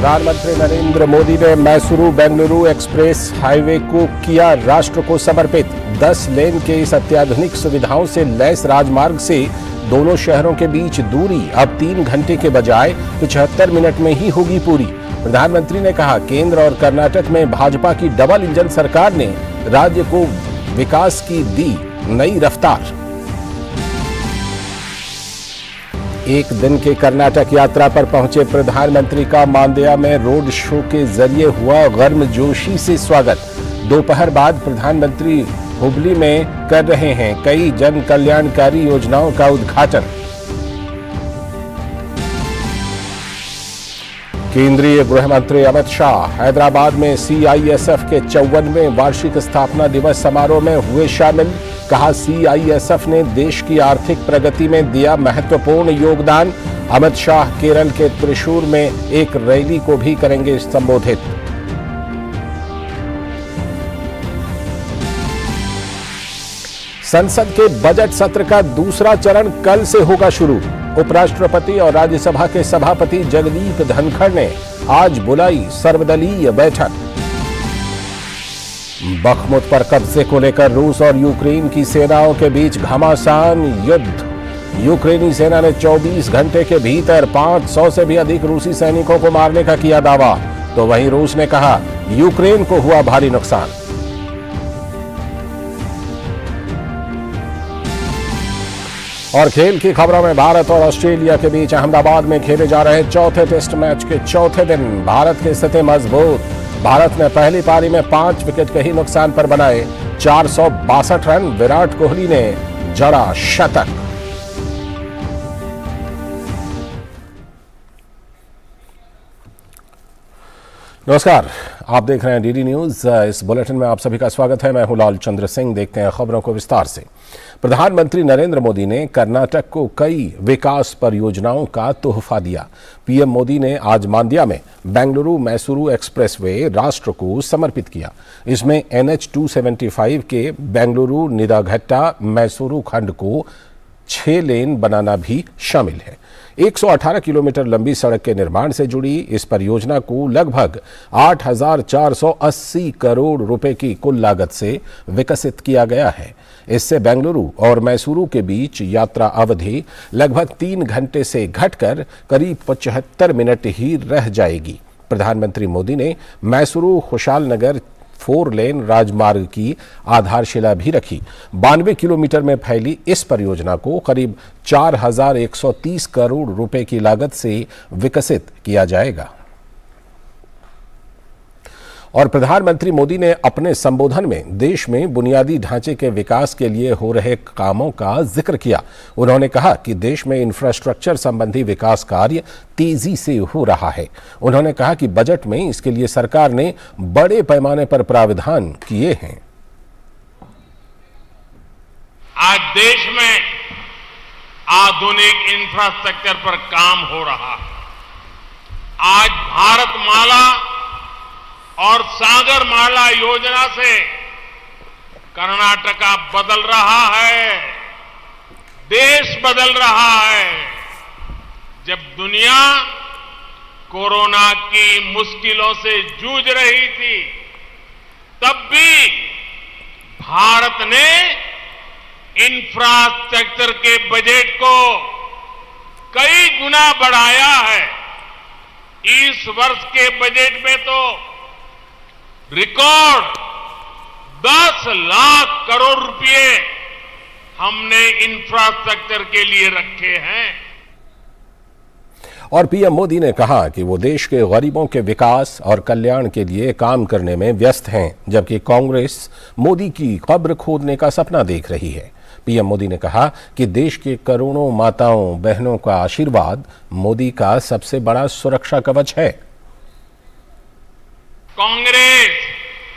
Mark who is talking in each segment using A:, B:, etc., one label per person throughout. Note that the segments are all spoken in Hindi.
A: प्रधानमंत्री नरेंद्र मोदी ने मैसूरू बेंगलुरु एक्सप्रेस हाईवे को किया राष्ट्र को समर्पित। 10 लेन के इस अत्याधुनिक सुविधाओं से लैस राजमार्ग से दोनों शहरों के बीच दूरी अब 3 घंटे के बजाय 75 मिनट में ही होगी पूरी। प्रधानमंत्री ने कहा, केंद्र और कर्नाटक में भाजपा की डबल इंजन सरकार ने राज्य को विकास की दी नई रफ्तार। एक दिन के कर्नाटक यात्रा पर पहुंचे प्रधानमंत्री का मांड्या में रोड शो के जरिए हुआ गर्मजोशी से स्वागत। दोपहर बाद प्रधानमंत्री हुबली में कर रहे हैं कई जन कल्याणकारी योजनाओं का उद्घाटन। केंद्रीय गृह मंत्री अमित शाह हैदराबाद में सीआईएसएफ के 54वें वार्षिक स्थापना दिवस समारोह में हुए शामिल। कहा, सीआईएसएफ ने देश की आर्थिक प्रगति में दिया महत्वपूर्ण योगदान। अमित शाह केरल के त्रिशूर में एक रैली को भी करेंगे संबोधित। संसद के बजट सत्र का दूसरा चरण कल से होगा शुरू। उपराष्ट्रपति और राज्यसभा के सभापति जगदीप धनखड़ ने आज बुलाई सर्वदलीय बैठक। बखमुत पर कब्जे को लेकर रूस और यूक्रेन की सेनाओं के बीच घमासान युद्ध। यूक्रेनी सेना ने 24 घंटे के भीतर 500 से भी अधिक रूसी सैनिकों को मारने का किया दावा, तो वहीं रूस ने कहा यूक्रेन को हुआ भारी नुकसान। और खेल की खबरों में भारत और ऑस्ट्रेलिया के बीच अहमदाबाद में खेले जा रहे चौथे टेस्ट मैच के चौथे दिन भारत की स्थिति मजबूत। भारत ने पहली पारी में 5 विकेट के ही नुकसान पर बनाए 462 रन। विराट कोहली ने जड़ा शतक। नमस्कार, आप देख रहे हैं डीडी न्यूज। इस बुलेटिन में आप सभी का स्वागत है। मैं हूं लाल चंद्र सिंह। देखते हैं खबरों को विस्तार से। प्रधानमंत्री नरेंद्र मोदी ने कर्नाटक को कई विकास परियोजनाओं का तोहफा दिया। पीएम मोदी ने आज मांड्या में बेंगलुरु मैसूरू एक्सप्रेसवे राष्ट्र को समर्पित किया। इसमें NH 275 के बेंगलुरु निदाघट्टा मैसूरू खंड को 6 लेन बनाना भी शामिल है। 118 किलोमीटर लंबी सड़क के निर्माण से जुड़ी इस परियोजना को लगभग 8,480 करोड़ रुपए की कुल लागत से विकसित किया गया है। इससे बेंगलुरु और मैसूरू के बीच यात्रा अवधि लगभग 3 घंटे से घटकर करीब 75 मिनट ही रह जाएगी। प्रधानमंत्री मोदी ने मैसूरू खुशाल नगर 4 लेन राजमार्ग की आधारशिला भी रखी। 92 किलोमीटर में फैली इस परियोजना को करीब 4,130 करोड़ रुपए की लागत से विकसित किया जाएगा। और प्रधानमंत्री मोदी ने अपने संबोधन में देश में बुनियादी ढांचे के विकास के लिए हो रहे कामों का जिक्र किया। उन्होंने कहा कि देश में इंफ्रास्ट्रक्चर संबंधी विकास कार्य तेजी से हो रहा है। उन्होंने कहा कि बजट में इसके लिए सरकार ने बड़े पैमाने पर प्रावधान किए हैं।
B: आज देश में आधुनिक इंफ्रास्ट्रक्चर पर काम हो रहा है। आज भारतमाला और सागरमाला योजना से कर्नाटका बदल रहा है, देश बदल रहा है। जब दुनिया कोरोना की मुश्किलों से जूझ रही थी, तब भी भारत ने इंफ्रास्ट्रक्चर के बजट को कई गुना बढ़ाया है। इस वर्ष के बजट में तो रिकॉर्ड 10 लाख करोड़ रुपए हमने इंफ्रास्ट्रक्चर के लिए रखे हैं।
A: और पीएम मोदी ने कहा कि वो देश के गरीबों के विकास और कल्याण के लिए काम करने में व्यस्त हैं, जबकि कांग्रेस मोदी की कब्र खोदने का सपना देख रही है। पीएम मोदी ने कहा कि देश के करोड़ों माताओं बहनों का आशीर्वाद मोदी का सबसे बड़ा सुरक्षा कवच है।
B: कांग्रेस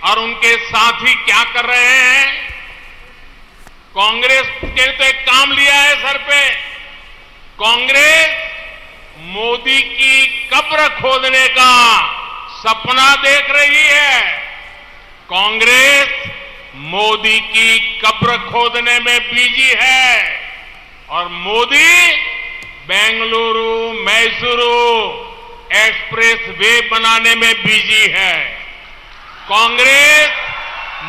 B: और उनके साथी क्या कर रहे हैं? कांग्रेस ने तो एक काम लिया है सर पे। कांग्रेस मोदी की कब्र खोदने का सपना देख रही है। कांग्रेस मोदी की कब्र खोदने में बिजी है और मोदी बेंगलुरु मैसूरू एक्सप्रेस वे बनाने में बिजी है। कांग्रेस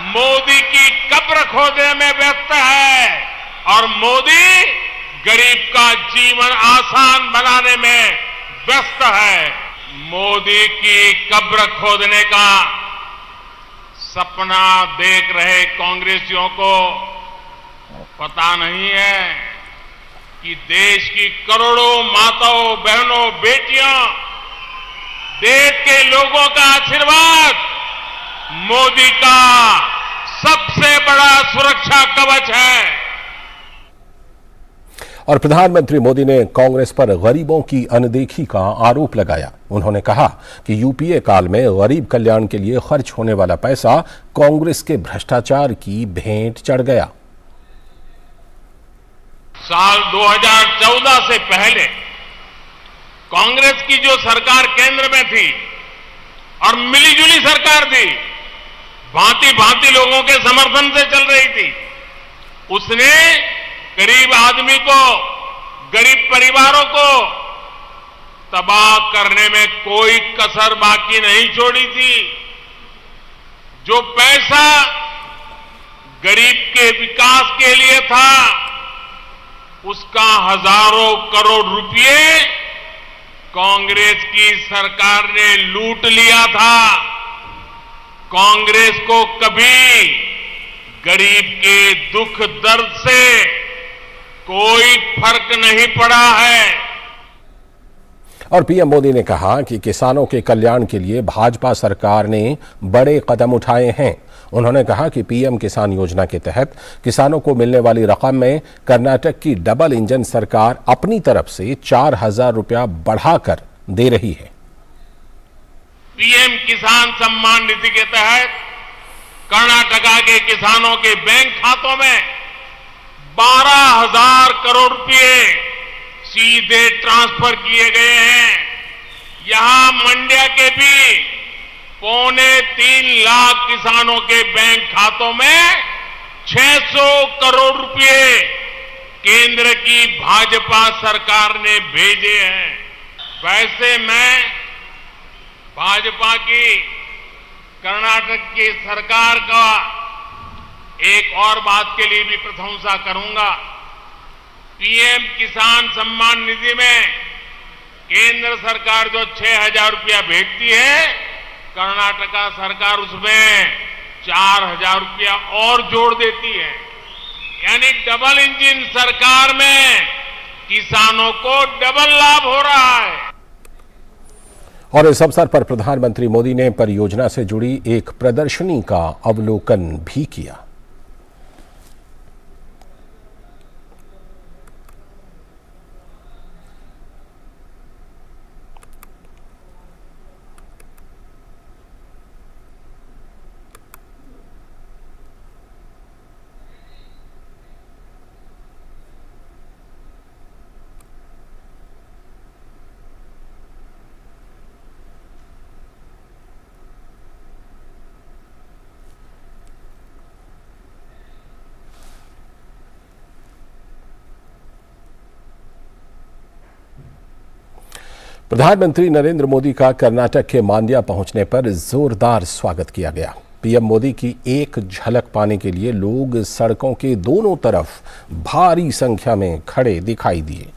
B: मोदी की कब्र खोदने में व्यस्त है और मोदी गरीब का जीवन आसान बनाने में व्यस्त है। मोदी की कब्र खोदने का सपना देख रहे कांग्रेसियों को पता नहीं है कि देश की करोड़ों माताओं, बहनों, बेटियां, देश के लोगों का आशीर्वाद मोदी का सबसे बड़ा सुरक्षा कवच है।
A: और प्रधानमंत्री मोदी ने कांग्रेस पर गरीबों की अनदेखी का आरोप लगाया। उन्होंने कहा कि यूपीए काल में गरीब कल्याण के लिए खर्च होने वाला पैसा कांग्रेस के भ्रष्टाचार की भेंट चढ़ गया।
B: साल 2014 से पहले कांग्रेस की जो सरकार केंद्र में थी और मिलीजुली सरकार थी, भांति भांति लोगों के समर्थन से चल रही थी, उसने गरीब आदमी को, गरीब परिवारों को तबाह करने में कोई कसर बाकी नहीं छोड़ी थी। जो पैसा गरीब के विकास के लिए था, उसका हजारों करोड़ रुपए कांग्रेस की सरकार ने लूट लिया था। कांग्रेस को कभी गरीब के दुख दर्द से कोई फर्क नहीं पड़ा है।
A: और पीएम मोदी ने कहा कि किसानों के कल्याण के लिए भाजपा सरकार ने बड़े कदम उठाए हैं। उन्होंने कहा कि पीएम किसान योजना के तहत किसानों को मिलने वाली रकम में कर्नाटक की डबल इंजन सरकार अपनी तरफ से 4,000 रुपया बढ़ाकर दे रही है।
B: पीएम किसान सम्मान निधि के तहत कर्नाटका के किसानों के बैंक खातों में 12,000 करोड़ रुपए सीधे ट्रांसफर किए गए हैं। यहां मंड्या के भी 2.25 लाख किसानों के बैंक खातों में 600 करोड़ रुपए केंद्र की भाजपा सरकार ने भेजे हैं। वैसे मैं भाजपा की कर्नाटक की सरकार का एक और बात के लिए भी प्रशंसा करूंगा। पीएम किसान सम्मान निधि में केंद्र सरकार जो 6,000 रुपया भेजती है, कर्नाटका सरकार उसमें 4,000 रुपया और जोड़ देती है। यानी डबल इंजन सरकार में किसानों को डबल लाभ हो रहा है।
A: और इस अवसर पर प्रधानमंत्री मोदी ने परियोजना से जुड़ी एक प्रदर्शनी का अवलोकन भी किया। प्रधानमंत्री नरेंद्र मोदी का कर्नाटक के मांड्या पहुंचने पर जोरदार स्वागत किया गया। पीएम मोदी की एक झलक पाने के लिए लोग सड़कों के दोनों तरफ भारी संख्या में खड़े दिखाई दिए।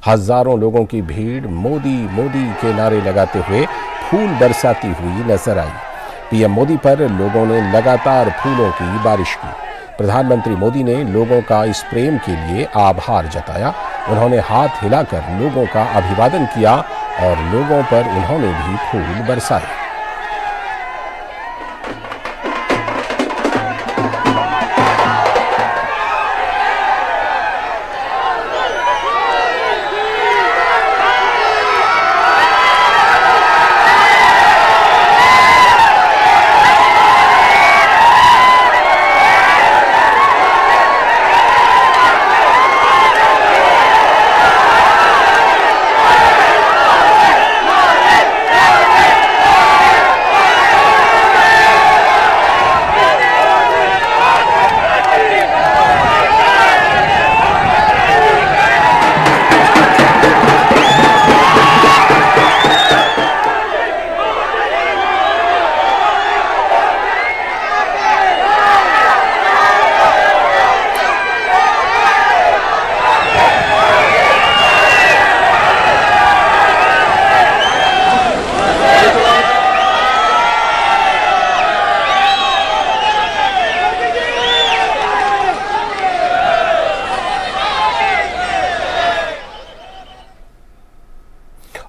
A: हजारों लोगों की भीड़ मोदी मोदी के नारे लगाते हुए फूल बरसाती हुई नजर आई। पीएम मोदी पर लोगों ने लगातार फूलों की बारिश की। प्रधानमंत्री मोदी ने लोगों का इस प्रेम के लिए आभार जताया। उन्होंने हाथ हिलाकर लोगों का अभिवादन किया और लोगों पर उन्होंने भी फूल बरसाए।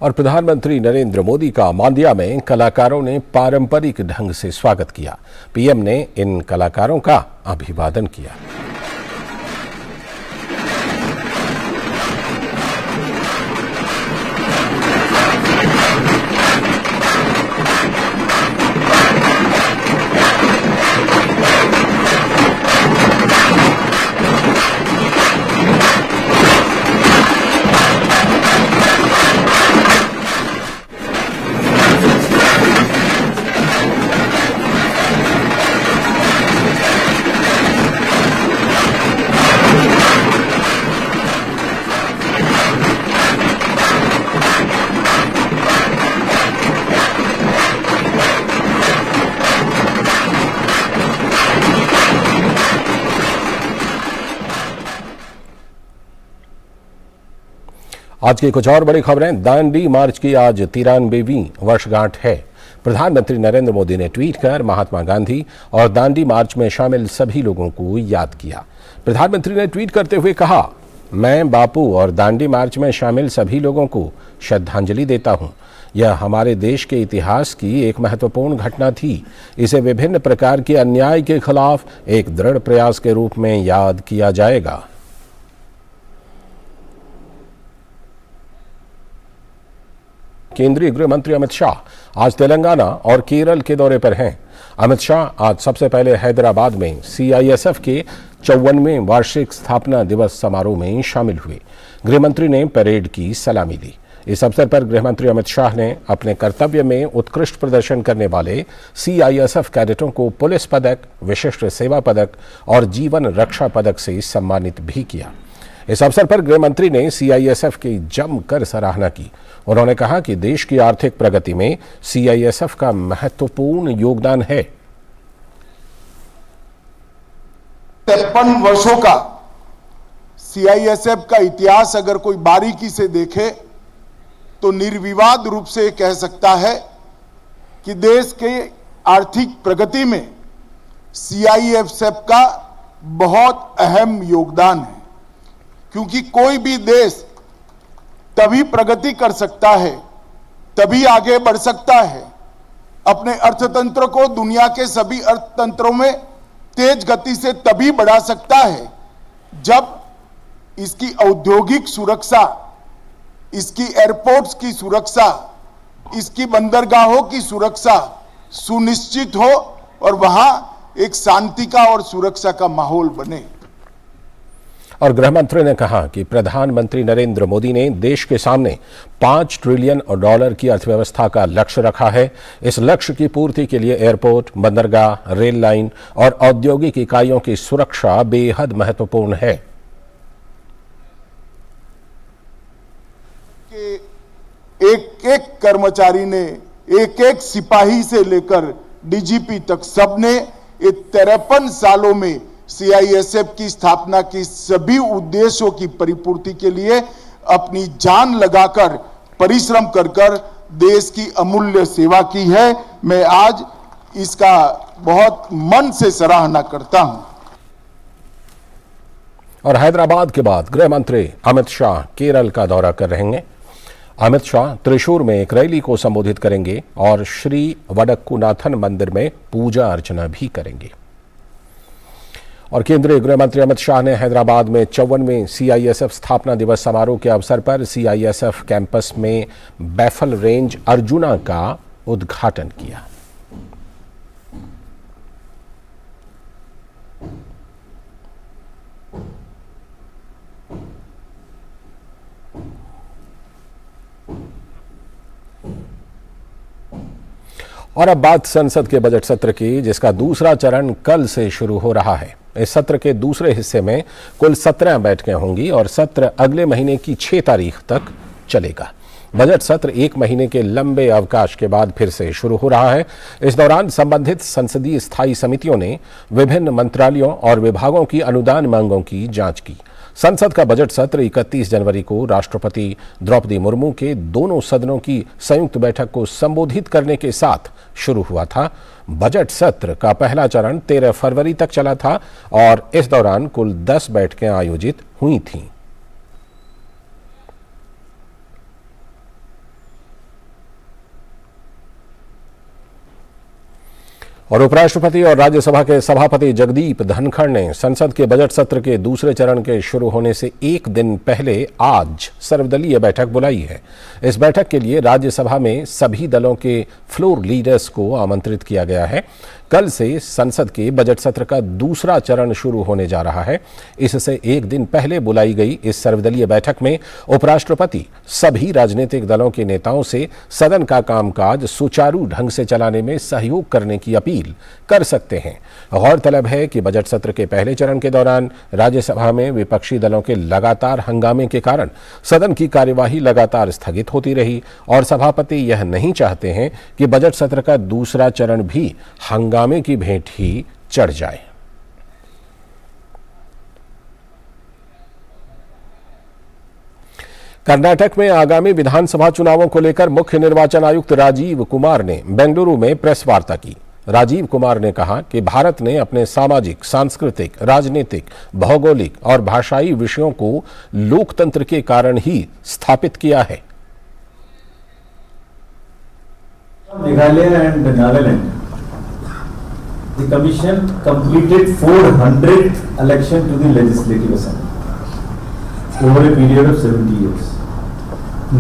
A: और प्रधानमंत्री नरेंद्र मोदी का मांड्या में कलाकारों ने पारंपरिक ढंग से स्वागत किया। पीएम ने इन कलाकारों का अभिवादन किया। आज की कुछ और बड़ी खबरें। दांडी मार्च की आज 93वीं वर्षगांठ है। प्रधानमंत्री नरेंद्र मोदी ने ट्वीट कर महात्मा गांधी और दांडी मार्च में शामिल सभी लोगों को याद किया। प्रधानमंत्री ने ट्वीट करते हुए कहा, मैं बापू और दांडी मार्च में शामिल सभी लोगों को श्रद्धांजलि देता हूं। यह हमारे देश के इतिहास की एक महत्वपूर्ण घटना थी। इसे विभिन्न प्रकार के अन्याय के खिलाफ एक दृढ़ प्रयास के रूप में याद किया जाएगा। केंद्रीय गृह मंत्री अमित शाह आज तेलंगाना और केरल के दौरे पर हैं। अमित शाह आज सबसे पहले हैदराबाद में सीआईएसएफ के 54वें वार्षिक स्थापना दिवस समारोह में शामिल हुए। गृह मंत्री ने परेड की सलामी ली। इस अवसर पर गृह मंत्री अमित शाह ने अपने कर्तव्य में उत्कृष्ट प्रदर्शन करने वाले सीआईएसएफ कैडेटों को पुलिस पदक, विशिष्ट सेवा पदक और जीवन रक्षा पदक से सम्मानित भी किया। इस अवसर पर गृह मंत्री ने सीआईएसएफ की जमकर सराहना की। उन्होंने कहा कि देश की आर्थिक प्रगति में सीआईएसएफ का महत्वपूर्ण योगदान है।
C: 53 वर्षों का सीआईएसएफ का इतिहास अगर कोई बारीकी से देखे तो निर्विवाद रूप से कह सकता है कि देश के आर्थिक प्रगति में सीआईएसएफ का बहुत अहम योगदान है, क्योंकि कोई भी देश तभी प्रगति कर सकता है, तभी आगे बढ़ सकता है, अपने अर्थतंत्र को दुनिया के सभी अर्थतंत्रों में तेज गति से तभी बढ़ा सकता है जब इसकी औद्योगिक सुरक्षा, इसकी एयरपोर्ट्स की सुरक्षा, इसकी बंदरगाहों की सुरक्षा सुनिश्चित हो और वहां एक शांति का और सुरक्षा का माहौल बने।
A: और गृह मंत्री ने कहा कि प्रधानमंत्री नरेंद्र मोदी ने देश के सामने $5 ट्रिलियन की अर्थव्यवस्था का लक्ष्य रखा है। इस लक्ष्य की पूर्ति के लिए एयरपोर्ट, बंदरगाह, रेल लाइन और औद्योगिक इकाइयों की सुरक्षा बेहद महत्वपूर्ण है।
C: एक एक कर्मचारी ने, एक एक सिपाही से लेकर डीजीपी तक सबने ये 53 सालों में सीआईएसएफ की स्थापना की सभी उद्देश्यों की परिपूर्ति के लिए अपनी जान लगाकर, परिश्रम कर देश की अमूल्य सेवा की है। मैं आज इसका बहुत मन से सराहना करता हूं।
A: और हैदराबाद के बाद गृह मंत्री अमित शाह केरल का दौरा कर रहे हैं। अमित शाह त्रिशूर में एक रैली को संबोधित करेंगे और श्री वडक्कुनाथन मंदिर में पूजा अर्चना भी करेंगे। और केंद्रीय गृह मंत्री अमित शाह ने हैदराबाद में 54वें सीआईएसएफ स्थापना दिवस समारोह के अवसर पर सीआईएसएफ कैंपस में बैफल रेंज अर्जुना का उद्घाटन किया। और अब बात संसद के बजट सत्र की, जिसका दूसरा चरण कल से शुरू हो रहा है। इस सत्र के दूसरे हिस्से में कुल 17 बैठकें होंगी और सत्र अगले महीने की 6 तारीख तक चलेगा। बजट सत्र 1 महीने के लंबे अवकाश के बाद फिर से शुरू हो रहा है। इस दौरान संबंधित संसदीय स्थायी समितियों ने विभिन्न मंत्रालयों और विभागों की अनुदान मांगों की जांच की। संसद का बजट सत्र 31 जनवरी को राष्ट्रपति द्रौपदी मुर्मू के दोनों सदनों की संयुक्त बैठक को संबोधित करने के साथ शुरू हुआ था। बजट सत्र का पहला चरण 13 फरवरी तक चला था और इस दौरान कुल 10 बैठकें आयोजित हुई थीं। और उपराष्ट्रपति और राज्यसभा के सभापति जगदीप धनखड़ ने संसद के बजट सत्र के दूसरे चरण के शुरू होने से एक दिन पहले आज सर्वदलीय बैठक बुलाई है। इस बैठक के लिए राज्यसभा में सभी दलों के फ्लोर लीडर्स को आमंत्रित किया गया है। कल से संसद के बजट सत्र का दूसरा चरण शुरू होने जा रहा है। इससे एक दिन पहले बुलाई गई इस सर्वदलीय बैठक में उपराष्ट्रपति सभी राजनीतिक दलों के नेताओं से सदन का कामकाज सुचारू ढंग से चलाने में सहयोग करने की अपील कर सकते हैं। गौरतलब है कि बजट सत्र के पहले चरण के दौरान राज्यसभा में विपक्षी दलों के लगातार हंगामे के कारण सदन की कार्यवाही लगातार स्थगित होती रही और सभापति यह नहीं चाहते हैं कि बजट सत्र का दूसरा चरण भी हंगामे की भेंट ही चढ़ जाए। कर्नाटक में आगामी विधानसभा चुनावों को लेकर मुख्य निर्वाचन आयुक्त राजीव कुमार ने बेंगलुरु में प्रेस वार्ता की। राजीव कुमार ने कहा कि भारत ने अपने सामाजिक, सांस्कृतिक, राजनीतिक, भौगोलिक और भाषाई विषयों को लोकतंत्र के कारण ही स्थापित किया है।
D: Meghalaya and Nagaland, the commission completed 400 election to the Legislative Assembly over a period of 70 years.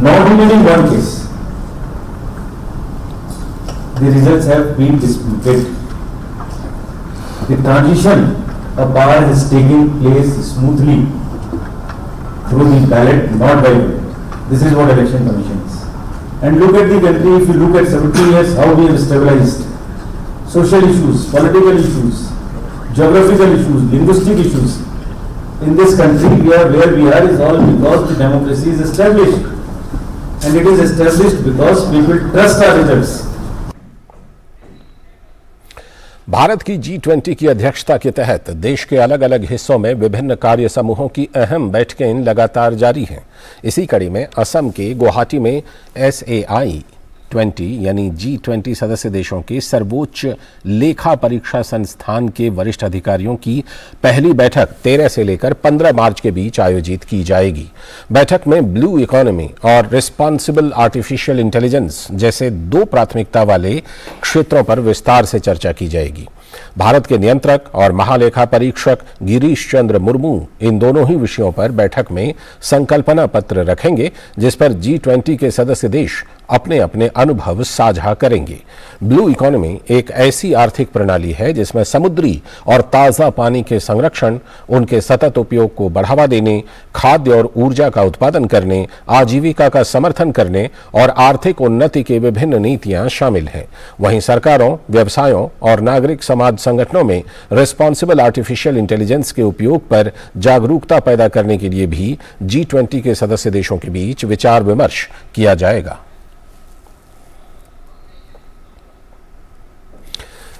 D: Not even in one case, the results have been disputed. The transition of power has taken place smoothly through the ballot, not by ballot. This is what election commission is. And look at the country, if you look at 70 years, how we have stabilized social issues, political issues, geographical issues, linguistic issues. In this country, we are where we are is all because the democracy is established. And it is established because people trust our results.
A: Bharat की G20 की अध्यक्षता के तहत देश के अलग अलग हिस्सों में विभिन्न कार्य समूहों की अहम बैठकें लगातार जारी हैं। इसी कड़ी में असम के गुवाहाटी में SAI-20 यानी G20 सदस्य देशों के सर्वोच्च लेखा परीक्षा संस्थान के वरिष्ठ अधिकारियों की पहली बैठक 13 से लेकर 15 मार्च के बीच आयोजित की जाएगी। बैठक में ब्लू इकोनॉमी और रिस्पॉन्सिबल आर्टिफिशियल इंटेलिजेंस जैसे दो प्राथमिकता वाले क्षेत्रों पर विस्तार से चर्चा की जाएगी। भारत के नियंत्रक और महालेखा परीक्षक गिरीश चंद्र मुर्मू इन दोनों ही विषयों पर बैठक में संकल्पना पत्र रखेंगे, जिस पर G20 के सदस्य देश अपने अपने अनुभव साझा करेंगे। ब्लू इकोनॉमी एक ऐसी आर्थिक प्रणाली है जिसमें समुद्री और ताज़ा पानी के संरक्षण, उनके सतत उपयोग को बढ़ावा देने, खाद्य और ऊर्जा का उत्पादन करने, आजीविका का समर्थन करने और आर्थिक उन्नति के विभिन्न नीतियां शामिल हैं। वहीं सरकारों, व्यवसायों और नागरिक समाज संगठनों में रिस्पॉन्सिबल आर्टिफिशियल इंटेलिजेंस के उपयोग पर जागरूकता पैदा करने के लिए भी G20 के सदस्य देशों के बीच विचार विमर्श किया जाएगा।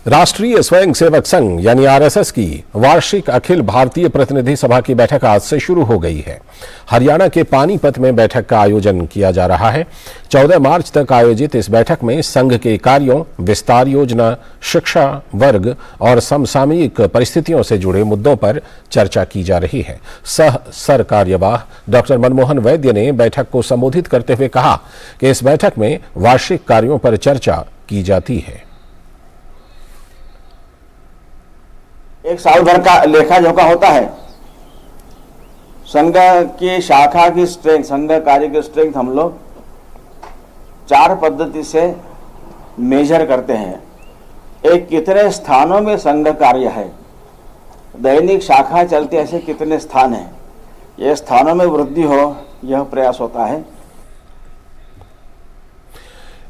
A: राष्ट्रीय स्वयंसेवक संघ यानी RSS की वार्षिक अखिल भारतीय प्रतिनिधि सभा की बैठक आज से शुरू हो गई है। हरियाणा के पानीपत में बैठक का आयोजन किया जा रहा है। 14 मार्च तक आयोजित इस बैठक में संघ के कार्यों, विस्तार योजना, शिक्षा, वर्ग और समसामयिक परिस्थितियों से जुड़े मुद्दों पर चर्चा की जा रही है। सर कार्यवाह डॉक्टर मनमोहन वैद्य ने बैठक को संबोधित करते हुए कहा कि इस बैठक में वार्षिक कार्यों पर चर्चा की जाती है।
E: एक साल भर का लेखा जोखा होता है। संघ की शाखा की स्ट्रेंथ, संघ कार्य की स्ट्रेंथ हम लोग 4 पद्धति से मेजर करते हैं। एक, कितने स्थानों में संघ कार्य है, दैनिक शाखा चलती ऐसे कितने स्थान हैं, ये स्थानों में वृद्धि हो यह प्रयास होता है।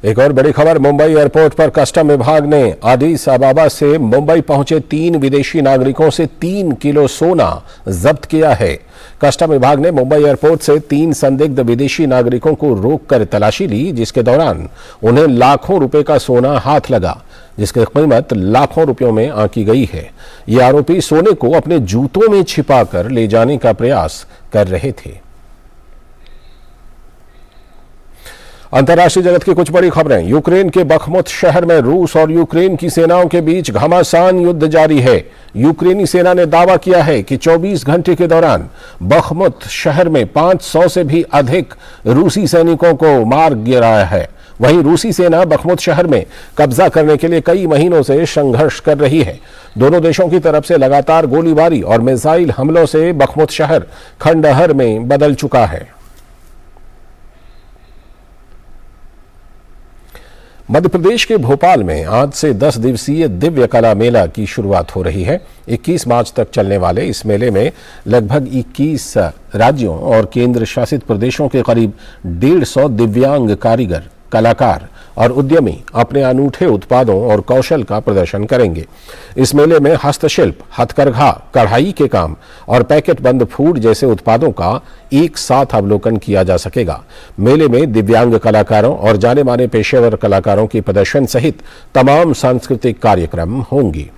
A: एक और बड़ी खबर, मुंबई एयरपोर्ट पर कस्टम विभाग ने अडीस अबाबा से मुंबई पहुंचे 3 विदेशी नागरिकों से 3 किलो सोना जब्त किया है। कस्टम विभाग ने मुंबई एयरपोर्ट से 3 संदिग्ध विदेशी नागरिकों को रोककर तलाशी ली, जिसके दौरान उन्हें लाखों रुपए का सोना हाथ लगा, जिसकी कीमत लाखों रुपयों में आंकी गई है। ये आरोपी सोने को अपने जूतों में छिपाकर ले जाने का प्रयास कर रहे थे। अंतर्राष्ट्रीय जगत की कुछ बड़ी खबरें। यूक्रेन के बखमुत शहर में रूस और यूक्रेन की सेनाओं के बीच घमासान युद्ध जारी है। यूक्रेनी सेना ने दावा किया है कि 24 घंटे के दौरान बखमुत शहर में 500 से भी अधिक रूसी सैनिकों को मार गिराया है। वहीं रूसी सेना बखमुत शहर में कब्जा करने के लिए कई महीनों से संघर्ष कर रही है। दोनों देशों की तरफ से लगातार गोलीबारी और मिसाइल हमलों से बखमुत शहर खंडहर में बदल चुका है। मध्य प्रदेश के भोपाल में आज से 10 दिवसीय दिव्य कला मेला की शुरुआत हो रही है। 21 मार्च तक चलने वाले इस मेले में लगभग 21 राज्यों और केंद्र शासित प्रदेशों के करीब 150 दिव्यांग कारीगर, कलाकार और उद्यमी अपने अनूठे उत्पादों और कौशल का प्रदर्शन करेंगे। इस मेले में हस्तशिल्प, हथकरघा, कढ़ाई के काम और पैकेट बंद फूड जैसे उत्पादों का एक साथ अवलोकन किया जा सकेगा। मेले में दिव्यांग कलाकारों और जाने माने पेशेवर कलाकारों की प्रदर्शन सहित तमाम सांस्कृतिक कार्यक्रम होंगे।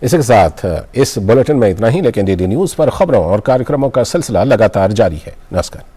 A: इसके साथ इस बुलेटिन में इतना ही, लेकिन डीडी न्यूज पर खबरों और कार्यक्रमों का सिलसिला लगातार जारी है। नमस्कार।